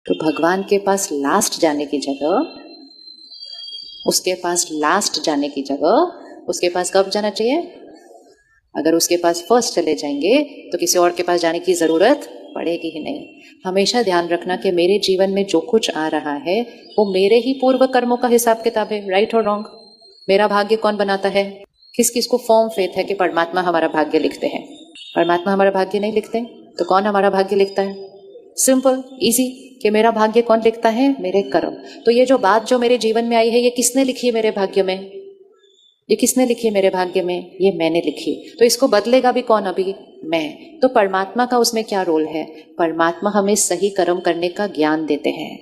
तो भगवान के पास लास्ट जाने की जगह, उसके पास लास्ट जाने की जगह उसके पास कब जाना चाहिए? अगर उसके पास फर्स्ट चले जाएंगे तो किसी और के पास जाने की जरूरत पड़ेगी ही नहीं। हमेशा ध्यान रखना कि मेरे जीवन में जो कुछ आ रहा है वो मेरे ही पूर्व कर्मों का हिसाब किताब है, राइट और रॉन्ग। मेरा भाग्य कौन बनाता है? किस किस को फॉर्म फेथ है कि परमात्मा हमारा भाग्य लिखते हैं? परमात्मा हमारा भाग्य नहीं लिखते, तो कौन हमारा भाग्य लिखता है? सिंपल इजी, कि मेरा भाग्य कौन लिखता है? मेरे कर्म। तो ये जो बात जो मेरे जीवन में आई है, ये किसने लिखी है मेरे भाग्य में? ये किसने लिखी है मेरे भाग्य में? ये मैंने लिखी। तो इसको बदलेगा भी कौन अभी? मैं। तो परमात्मा का उसमें क्या रोल है? परमात्मा हमें सही कर्म करने का ज्ञान देते हैं,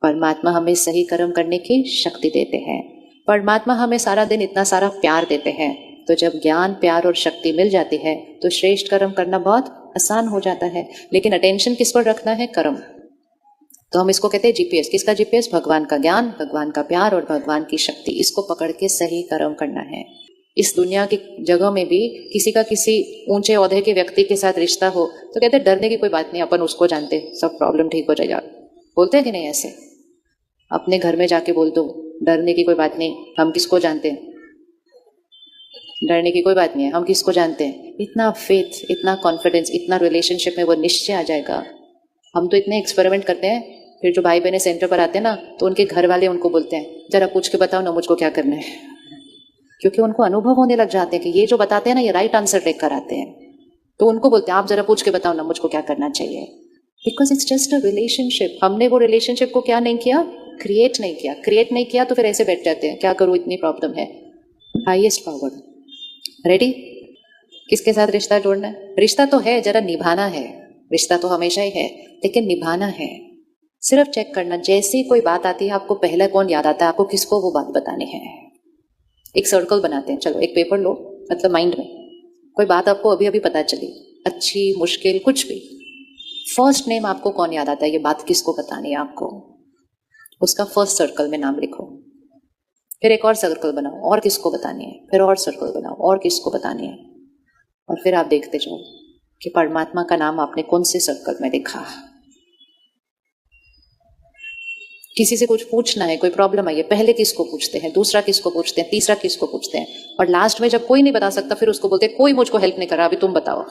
परमात्मा हमें सही कर्म करने की शक्ति देते हैं, परमात्मा हमें सारा दिन इतना सारा प्यार देते हैं। तो जब ज्ञान, प्यार और शक्ति मिल जाती है तो श्रेष्ठ कर्म करना बहुत आसान हो जाता है। लेकिन अटेंशन किस पर रखना है? कर्म। तो हम इसको कहते हैं जीपीएस। किसका जीपीएस? भगवान का ज्ञान, भगवान का प्यार और भगवान की शक्ति। इसको पकड़ के सही कर्म करना है। इस दुनिया की जगह में भी किसी का किसी ऊंचे ओहदे के व्यक्ति के साथ रिश्ता हो तो कहते हैं डरने की कोई बात नहीं, अपन उसको जानते, सब प्रॉब्लम ठीक हो जाएगा। बोलते हैं कि नहीं ऐसे? अपने घर में जाके बोल दो, डरने की कोई बात नहीं, हम किसको जानते हैं, डरने की कोई बात नहीं है, हम किसको जानते हैं। इतना फेथ, इतना कॉन्फिडेंस, इतना रिलेशनशिप में वो निश्चय आ जाएगा। हम तो इतने एक्सपेरिमेंट करते हैं, फिर जो भाई बहने सेंटर पर आते हैं ना तो उनके घर वाले उनको बोलते हैं जरा पूछ के बताओ ना मुझको क्या करना है, क्योंकि उनको अनुभव होने लग जाते हैं कि ये जो बताते हैं ना ये राइट आंसर लेकर आते हैं। तो उनको बोलते हैं आप जरा पूछ के बताओ ना मुझको क्या करना चाहिए, because it's just a relationship. हमने वो रिलेशनशिप को क्या नहीं किया? क्रिएट नहीं किया। क्रिएट नहीं किया तो फिर ऐसे बैठ जाते हैं, क्या करूँ, इतनी प्रॉब्लम है। Highest power, ready? किसके साथ रिश्ता जोड़ना है? रिश्ता तो है, जरा निभाना है। रिश्ता तो हमेशा ही है, लेकिन निभाना है। सिर्फ चेक करना, जैसे कोई बात आती है आपको पहला कौन याद आता है? आपको किसको वो बात बतानी है। एक सर्कल बनाते हैं, चलो एक पेपर लो, मतलब माइंड में कोई बात आपको अभी अभी पता चली, अच्छी मुश्किल कुछ भी, फर्स्ट नेम आपको कौन याद आता है? ये बात किसको बतानी है आपको? उसका फर्स्ट सर्कल में नाम लिखो। फिर एक और सर्कल बनाओ, और किसको बतानी है, फिर और सर्कल बनाओ, और किसको बतानी है। और फिर आप देखते जाओ कि परमात्मा का नाम आपने कौन से सर्कल में लिखा। किसी से कुछ पूछना है, कोई प्रॉब्लम आई है, पहले किसको पूछते हैं, दूसरा किसको पूछते हैं, तीसरा किसको पूछते हैं, और लास्ट में जब कोई नहीं बता सकता फिर उसको बोलते हैं कोई मुझको हेल्प नहीं कर रहा, अभी तुम बताओ।